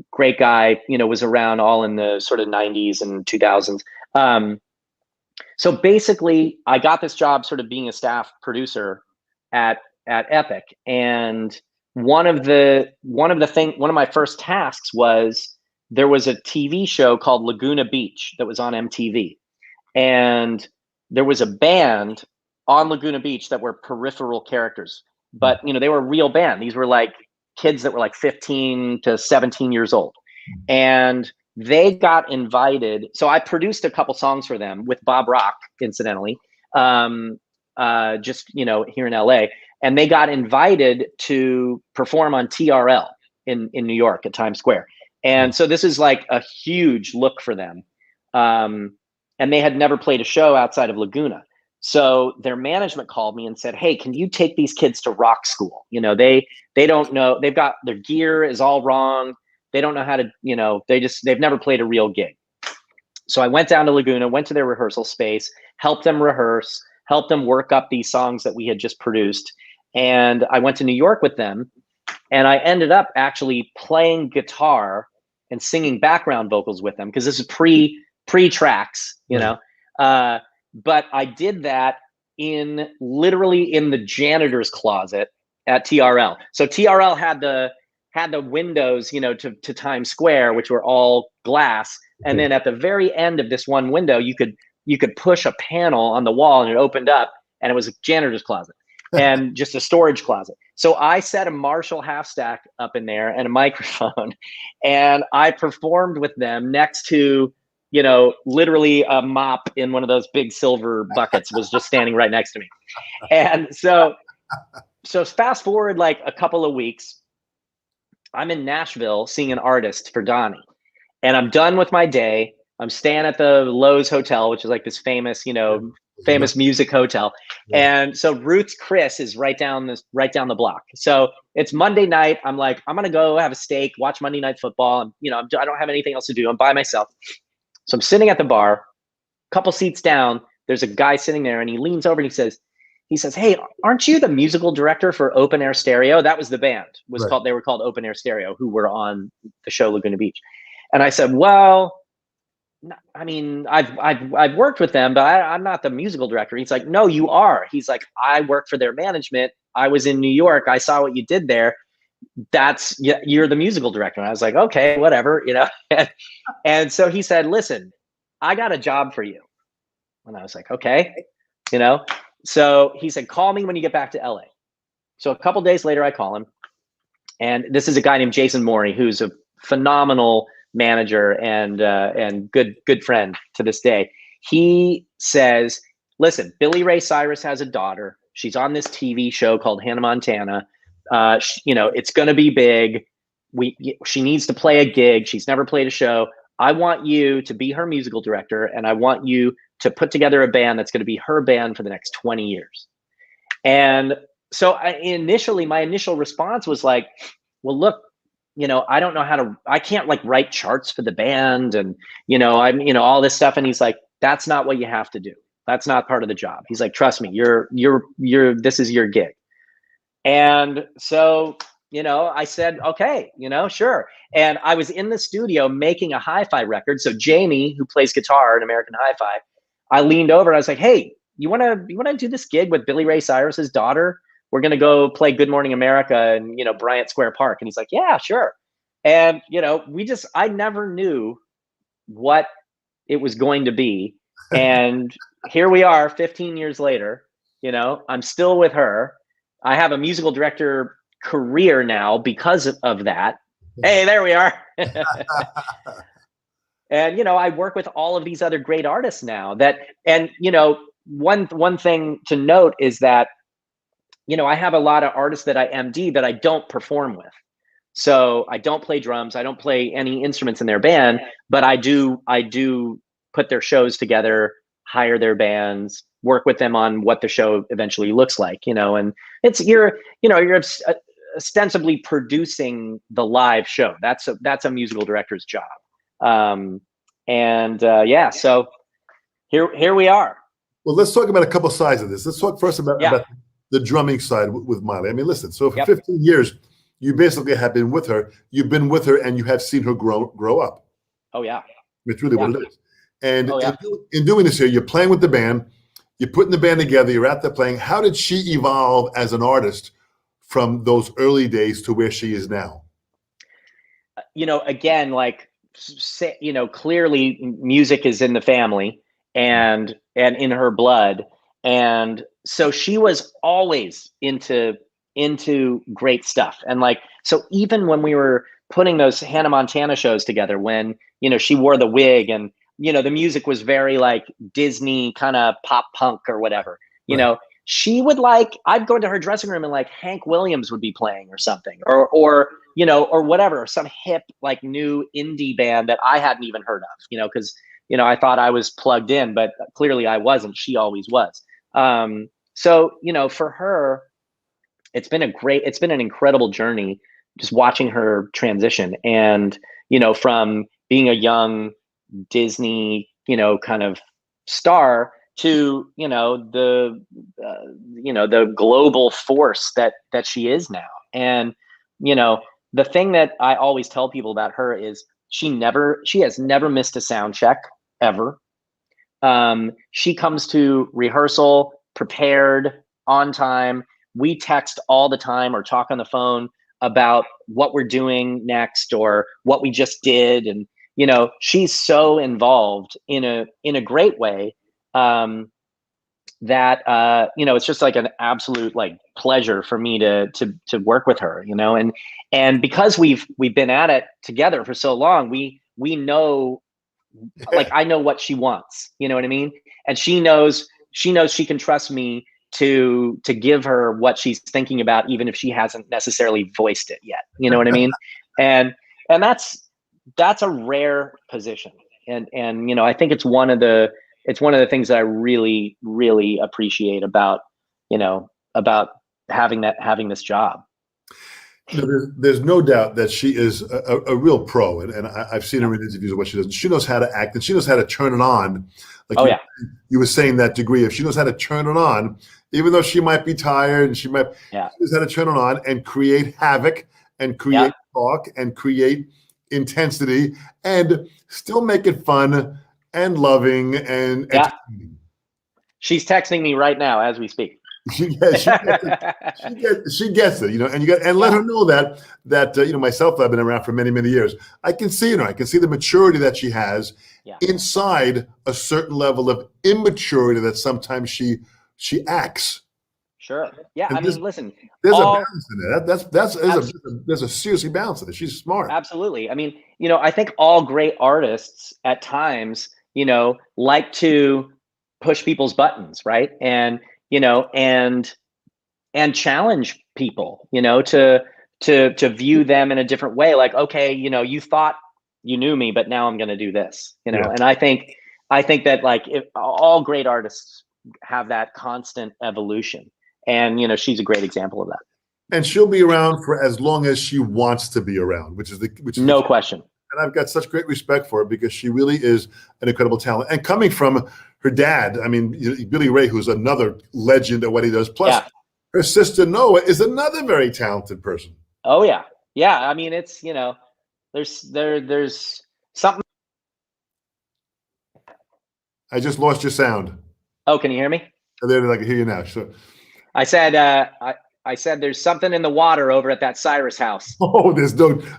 Great guy, was around all in the sort of 90s and 2000s. So basically, I got this job sort of being a staff producer at Epic. And one of my first tasks was, there was a TV show called Laguna Beach that was on MTV. And there was a band on Laguna Beach that were peripheral characters, but they were a real band. These were like kids that were like 15 to 17 years old. And they got invited. So I produced a couple songs for them with Bob Rock, incidentally, just, here in LA. And they got invited to perform on TRL in New York at Times Square. And so this is like a huge look for them. And they had never played a show outside of Laguna. So their management called me and said, "Hey, can you take these kids to rock school? They don't know, they've got, their gear is all wrong. They don't know how to, they've never played a real gig." So I went down to Laguna, went to their rehearsal space, helped them rehearse, helped them work up these songs that we had just produced. And I went to New York with them, and I ended up actually playing guitar and singing background vocals with them, because this is pre-tracks, but I did that literally in the janitor's closet at TRL. So TRL had the windows, to Times Square, which were all glass. And then at the very end of this one window, you could push a panel on the wall, and it opened up, and it was a janitor's closet and just a storage closet. So I set a Marshall half stack up in there and a microphone, and I performed with them next to, literally a mop in one of those big silver buckets was just standing right next to me. And so So fast forward like a couple of weeks, I'm in Nashville seeing an artist for Donnie, and I'm done with my day. I'm staying at the Lowe's Hotel, which is like this famous, famous music hotel. Yeah. And so Ruth's Chris is right down the block. So it's Monday night. I'm like, I'm gonna go have a steak, watch Monday Night Football. And I don't have anything else to do. I'm by myself. So I'm sitting at the bar, couple seats down. There's a guy sitting there, and he leans over and he says, "Hey, aren't you the musical director for Open Air Stereo?" That was the band. They were called Open Air Stereo, who were on the show Laguna Beach. And I said, "Well, I mean, I've worked with them, but I'm not the musical director." He's like, "No, you are." He's like, "I work for their management. I was in New York. I saw what you did there. You're the musical director." And I was like, "Okay, whatever." And so he said, "Listen, I got a job for you." And I was like, "Okay." So he said, "Call me when you get back to LA." So a couple days later, I call him. And this is a guy named Jason Morey, who's a phenomenal manager and good friend to this day. He says, "Listen, Billy Ray Cyrus has a daughter. She's on this TV show called Hannah Montana. It's going to be big. She needs to play a gig. She's never played a show. I want you to be her musical director, and I want you to put together a band that's going to be her band for the next 20 years. And so my initial response was like, "Well, look, I don't know I can't like write charts for the band and, I'm, all this stuff." And he's like, "That's not what you have to do. That's not part of the job." He's like, "Trust me, this is your gig." And so, I said, "Okay, sure." And I was in the studio making a hi-fi record. So Jamie, who plays guitar in American Hi-Fi, I leaned over and I was like, "Hey, you want to do this gig with Billy Ray Cyrus's daughter? We're going to go play Good Morning America in, Bryant Square Park." And he's like, "Yeah, sure." And, I never knew what it was going to be. And here we are 15 years later, I'm still with her. I have a musical director career now because of that. Hey, there we are. And, I work with all of these other great artists now one thing to note is that, I have a lot of artists that I MD that I don't perform with. So I don't play drums. I don't play any instruments in their band, but I do put their shows together, hire their bands, work with them on what the show eventually looks like, and you're ostensibly producing the live show. That's a musical director's job. So here we are. Well, let's talk about a couple sides of this. Let's talk first about the drumming side with Miley. I mean, listen, so for 15 years, you basically have been with her. You've been with her and you have seen her grow up. Oh, yeah. It's really what it is. And in doing this here, you're playing with the band, you're putting the band together, you're out there playing. How did she evolve as an artist from those early days to where she is now? Again, clearly music is in the family and in her blood. And so she was always into great stuff. And so even when we were putting those Hannah Montana shows together, when, she wore the wig and, the music was very like Disney kind of pop punk or whatever, she would I'd go into her dressing room and Hank Williams would be playing or something or whatever, some hip, new indie band that I hadn't even heard of, cause I thought I was plugged in, but clearly I wasn't. She always was. So, for her, it's been an incredible journey just watching her transition and, from being a young Disney, kind of star to, the global force that she is now. And, the thing that I always tell people about her is she has never missed a sound check ever. She comes to rehearsal prepared, on time. We text all the time or talk on the phone about what we're doing next or what we just did. And, she's so involved in a great way that, it's just an absolute pleasure for me to work with her, and because we've been at it together for so long, we know, I know what she wants, you know what I mean? And she knows she can trust me to give her what she's thinking about, even if she hasn't necessarily voiced it yet. You know what I mean? And that's a rare position. And you know, I think it's one of the things that I really, really appreciate about, you know, about having this job. You know, there's no doubt that she is a real pro, and I've seen her in interviews of what she does. She knows how to act, and she knows how to turn it on. Like you were saying, that degree of, she knows how to turn it on, even though she might be tired, and she knows how to turn it on and create havoc and create talk and create intensity and still make it fun and loving and entertaining. She's texting me right now as we speak. She gets it, you know, and let her know that you know, myself, I've been around for many, many years. I can see her. I can see the maturity that she has inside a certain level of immaturity that sometimes she acts. Sure. Yeah. And I mean, listen, there's a balance in there. There's a seriously balance in it. She's smart. Absolutely. I mean, you know, I think all great artists at times, you know, like to push people's buttons, right? And you know, and challenge people, you know, to view them in a different way. Like, okay, you know, you thought you knew me, but now I'm going to do this, you know? And I think that, like, if all great artists have that constant evolution, and, you know, she's a great example of that. And she'll be around for as long as she wants to be around, which is no question. And I've got such great respect for her because she really is an incredible talent. And coming from her dad, I mean, Billy Ray, who's another legend at what he does. Plus, her sister Noah is another very talented person. Oh yeah, yeah. I mean, it's, you know, there's something. I just lost your sound. Oh, can you hear me? I can hear you now. Sure. I said I said there's something in the water over at that Cyrus house. Oh, there's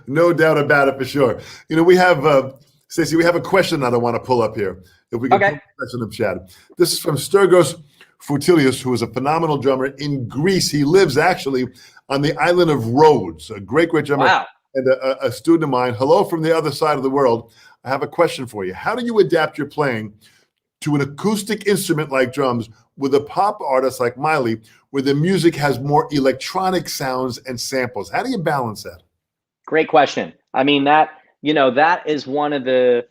no doubt about it for sure. You know, we have Stacy, we have a question that I want to pull up here. If we can put a question in the chat. This is from Sturgos Foutilius, who is a phenomenal drummer in Greece. He lives actually on the island of Rhodes, a great drummer. Wow. And a student of mine. Hello from the other side of the world. I have a question for you. How do you adapt your playing to an acoustic instrument like drums with a pop artist like Miley, where the music has more electronic sounds and samples? How do you balance that? Great question. I mean, that's one of the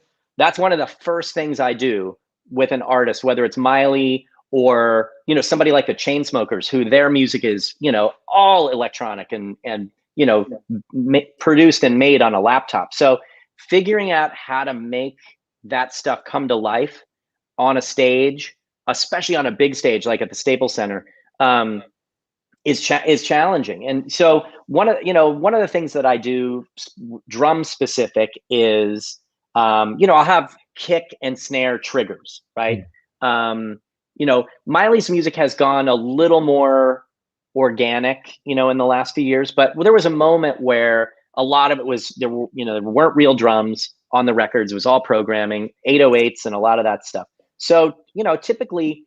first things I do with an artist, whether it's Miley or, you know, somebody like the Chainsmokers, who their music is, you know, all electronic and you know, produced and made on a laptop. So figuring out how to make that stuff come to life on a stage, especially on a big stage like at the Staples Center, is challenging. And so one of the things that I do drum specific is, you know, I'll have kick and snare triggers, right? You know, Miley's music has gone a little more organic, you know, in the last few years, but there was a moment where a lot of it was, there weren't real drums on the records. It was all programming, 808s and a lot of that stuff. So, you know, typically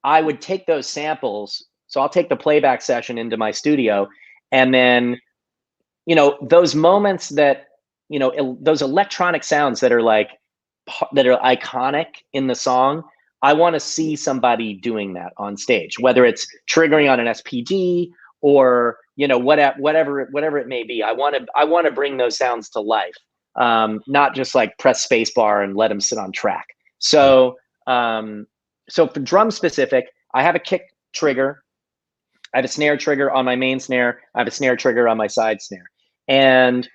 I would take those samples. So I'll take the playback session into my studio, and then, you know, those moments that, you know, those electronic sounds that are iconic in the song, I want to see somebody doing that on stage, whether it's triggering on an SPD or, you know, whatever it may be. I want to bring those sounds to life, not just like press spacebar and let them sit on track. So, so for drum specific, I have a kick trigger, I have a snare trigger on my main snare, I have a snare trigger on my side snare, and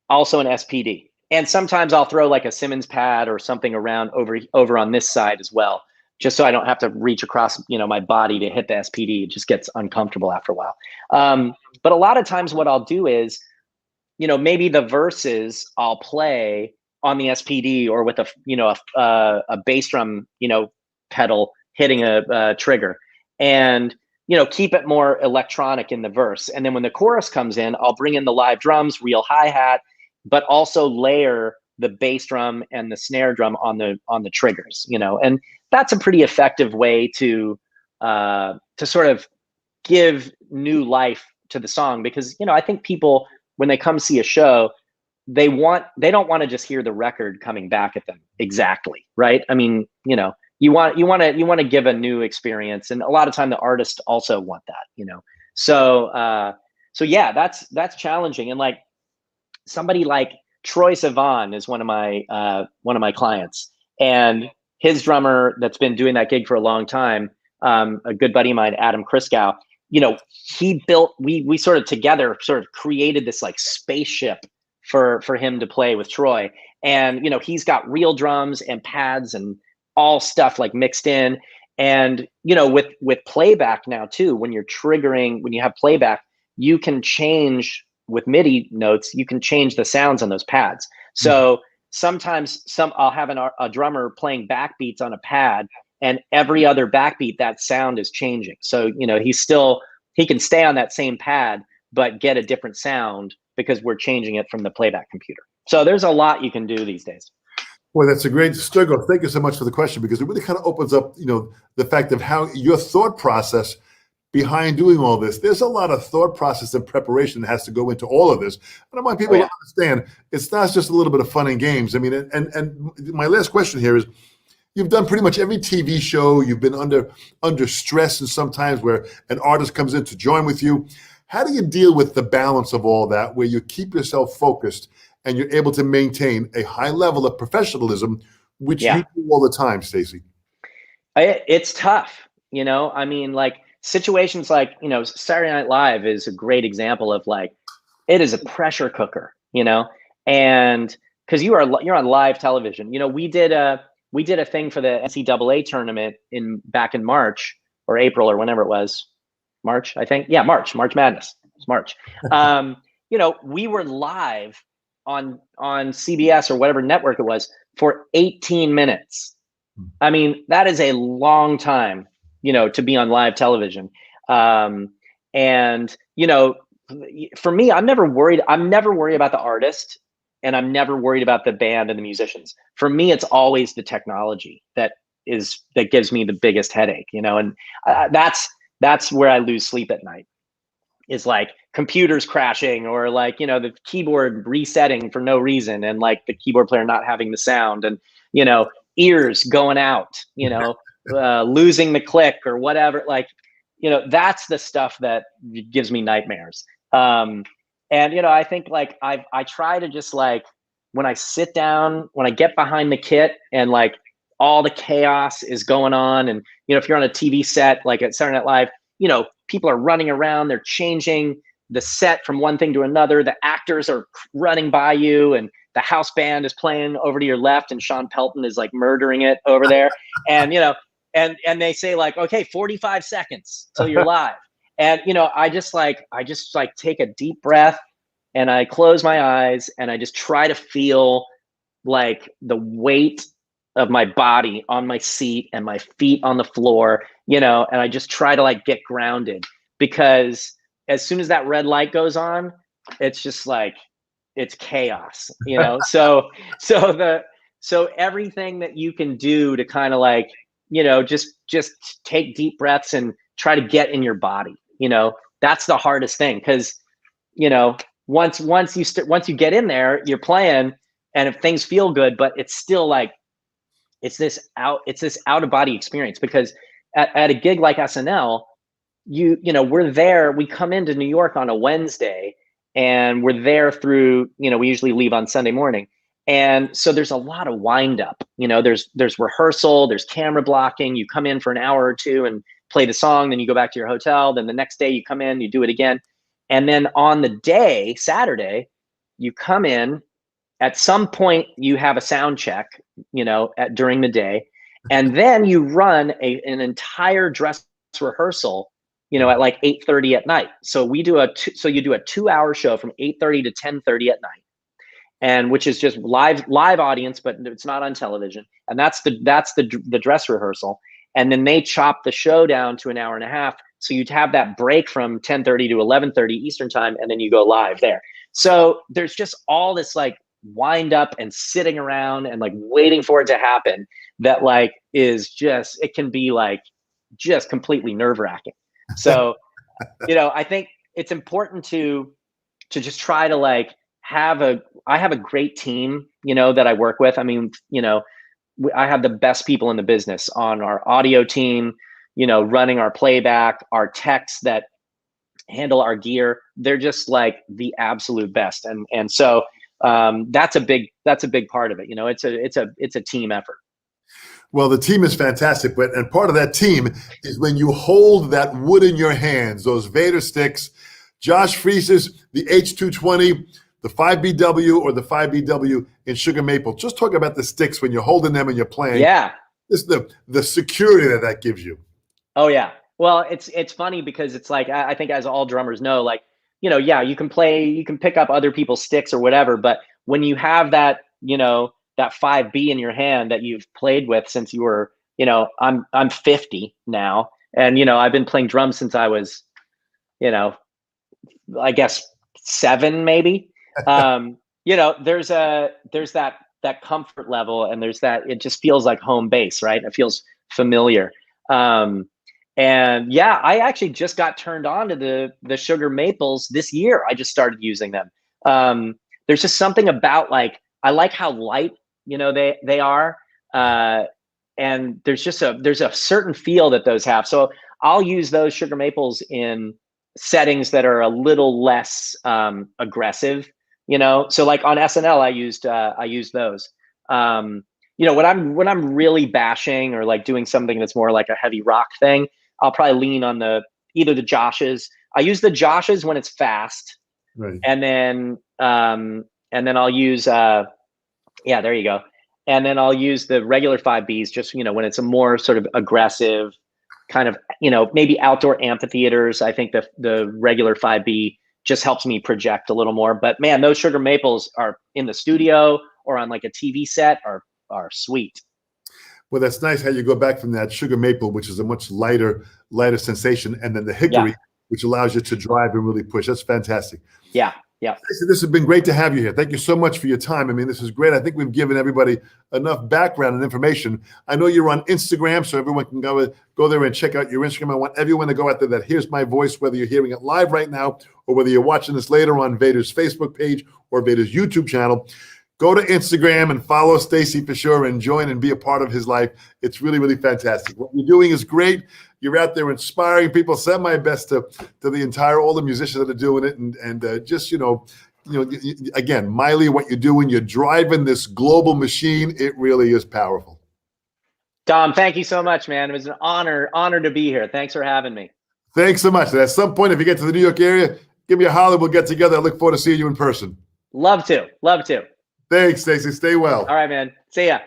also an SPD. And sometimes I'll throw like a Simmons pad or something around over on this side as well, just so I don't have to reach across, you know, my body to hit the SPD. It just gets uncomfortable after a while. But a lot of times what I'll do is, you know, maybe the verses I'll play on the SPD or with a bass drum, you know, pedal hitting a trigger, and, you know, keep it more electronic in the verse. And then when the chorus comes in, I'll bring in the live drums, real hi-hat, but also layer the bass drum and the snare drum on the triggers, you know. And that's a pretty effective way to sort of give new life to the song, because, you know, I think people, when they come see a show, they don't want to just hear the record coming back at them exactly, right? I mean, you know, you want to give a new experience, and a lot of time the artists also want that, so yeah, that's challenging. And like somebody like Troye Sivan is one of my clients, and his drummer that's been doing that gig for a long time, a good buddy of mine, Adam Kriskow, we sort of together sort of created this like spaceship for him to play with Troy. And, he's got real drums and pads and all stuff like mixed in. And, with playback now too, when you have playback, you can change with MIDI notes, you can change the sounds on those pads. So sometimes I'll have a drummer playing backbeats on a pad, and every other backbeat, that sound is changing. So, he can stay on that same pad, but get a different sound because we're changing it from the playback computer. So there's a lot you can do these days. Well, that's a great, Sturgo. Thank you so much for the question, because it really kind of opens up, the fact of how your thought process behind doing all this. There's a lot of thought process and preparation that has to go into all of this. And I want people to understand it's not just a little bit of fun and games. I mean, and my last question here is, you've done pretty much every TV show. You've been under stress, and sometimes where an artist comes in to join with you. How do you deal with the balance of all that, where you keep yourself focused and you're able to maintain a high level of professionalism, which you do all the time, Stacy? It's tough, I mean, like situations like, Saturday Night Live is a great example of like, it is a pressure cooker, and because you're on live television. We did a thing for the NCAA tournament back in March or April or whenever it was. March, I think. Yeah, March Madness. It's March. We were live on CBS or whatever network it was for 18 minutes. I mean, that is a long time, to be on live television. And, for me, I'm never worried about the artist, and I'm never worried about the band and the musicians. For me, it's always the technology that gives me the biggest headache, and that's where I lose sleep at night, is like computers crashing, or like, the keyboard resetting for no reason, and like the keyboard player not having the sound, and, ears going out, losing the click or whatever. Like, that's the stuff that gives me nightmares. And, I think like I try to just like, when I sit down, when I get behind the kit and like all the chaos is going on, and, if you're on a TV set, like at Saturday Night Live, people are running around, they're changing the set from one thing to another. The actors are running by you, and the house band is playing over to your left, and Sean Pelton is like murdering it over there. And, and they say like, okay, 45 seconds till you're live. And, I just take a deep breath, and I close my eyes, and I just try to feel like the weight of my body on my seat and my feet on the floor, and I just try to like get grounded, because as soon as that red light goes on, it's just like, it's chaos, so everything that you can do to kind of like, just take deep breaths and try to get in your body, that's the hardest thing. Cause, once you get in there, you're playing, and if things feel good, but it's still like, it's this out of body experience. Because at a gig like SNL, we're there, we come into New York on a Wednesday, and we're there through, we usually leave on Sunday morning. And so there's a lot of wind up, there's rehearsal, there's camera blocking. You come in for an hour or two and play the song, then you go back to your hotel. Then the next day you come in, you do it again. And then on the day, Saturday, you come in, at some point you have a sound check, during the day. And then you run an entire dress rehearsal, at like 8:30 at night. So you do a 2-hour show from 8:30 to 10:30 at night, and which is just live audience, but it's not on television. And that's the dress rehearsal. And then they chop the show down to an hour and a half. So you'd have that break from 10:30 to 11:30 Eastern time, and then you go live there. So there's just all this like wind up and sitting around and like waiting for it to happen, that like is just, it can be like just completely nerve-wracking. So, I think it's important to just try to like I have a great team, that I work with. I mean, I have the best people in the business on our audio team, running our playback, our techs that handle our gear. They're just like the absolute best. And so that's a big part of it. It's a team effort. Well, the team is fantastic, and part of that team is when you hold that wood in your hands, those Vater sticks. Josh Freese's, the H220, the 5BW or the 5BW in sugar maple. Just talk about the sticks when you're holding them and you're playing. Yeah. Just the security that gives you. Oh yeah. Well, it's funny because it's like, I think as all drummers know, like, yeah, you can pick up other people's sticks or whatever, but when you have that, that 5B in your hand that you've played with since you were, I'm 50 now, and I've been playing drums since I was, I guess 7 maybe. There's that comfort level, and there's that, it just feels like home base, right? It feels familiar. And yeah, I actually just got turned on to the sugar maples this year. I just started using them. There's just something about, like, I like how light, they are. And there's a certain feel that those have. So I'll use those sugar maples in settings that are a little less aggressive, So like on SNL, I used those. When I'm really bashing or like doing something that's more like a heavy rock thing, I'll probably lean on either the Joshes. I use the Joshes when it's fast, right. And then I'll use there you go. And then I'll use the regular 5Bs just when it's a more sort of aggressive kind of maybe outdoor amphitheaters. I think the regular 5B just helps me project a little more. But man, those sugar maples are in the studio or on like a TV set are sweet. Well, that's nice how you go back from that sugar maple, which is a much lighter sensation, and then the hickory, which allows you to drive and really push. That's fantastic. Yeah. Yeah. Stacey, this has been great to have you here. Thank you so much for your time. I mean, this is great. I think we've given everybody enough background and information. I know you're on Instagram, so everyone can go there and check out your Instagram. I want everyone to go out there that hears my voice, whether you're hearing it live right now or whether you're watching this later on Vater's Facebook page or Vater's YouTube channel. Go to Instagram and follow Stacy for sure and join and be a part of his life. It's really, really fantastic. What you're doing is great. You're out there inspiring people. Send my best to all the musicians that are doing it. And just, again, Miley, what you're doing, you're driving this global machine. It really is powerful. Dom, thank you so much, man. It was an honor to be here. Thanks for having me. Thanks so much. And at some point, if you get to the New York area, give me a holler. We'll get together. I look forward to seeing you in person. Love to. Thanks, Stacy. Stay well. All right, man. See ya.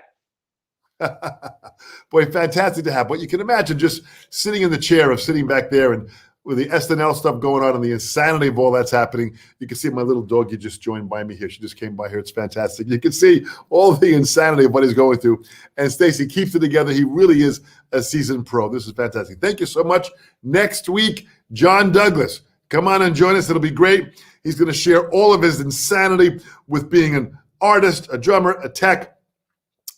Boy, fantastic to have. But you can imagine just sitting in the chair of sitting back there and with the SNL stuff going on and the insanity of all that's happening. You can see my little doggy just joined by me here. She just came by here. It's fantastic. You can see all the insanity of what he's going through. And Stacy keeps it together. He really is a seasoned pro. This is fantastic. Thank you so much. Next week, John Douglas. Come on and join us. It'll be great. He's going to share all of his insanity with being an artist, a drummer, a tech,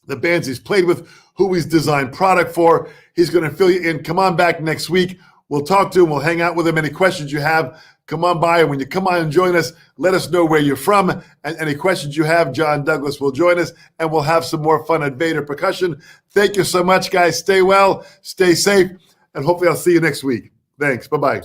the bands he's played with, who he's designed product for. He's going to fill you in. Come on back next week. We'll talk to him. We'll hang out with him. Any questions you have, come on by. And when you come on and join us, let us know where you're from. And any questions you have, John Douglas will join us, and we'll have some more fun at Vater Percussion. Thank you so much, guys. Stay well, stay safe, and hopefully I'll see you next week. Thanks. Bye-bye.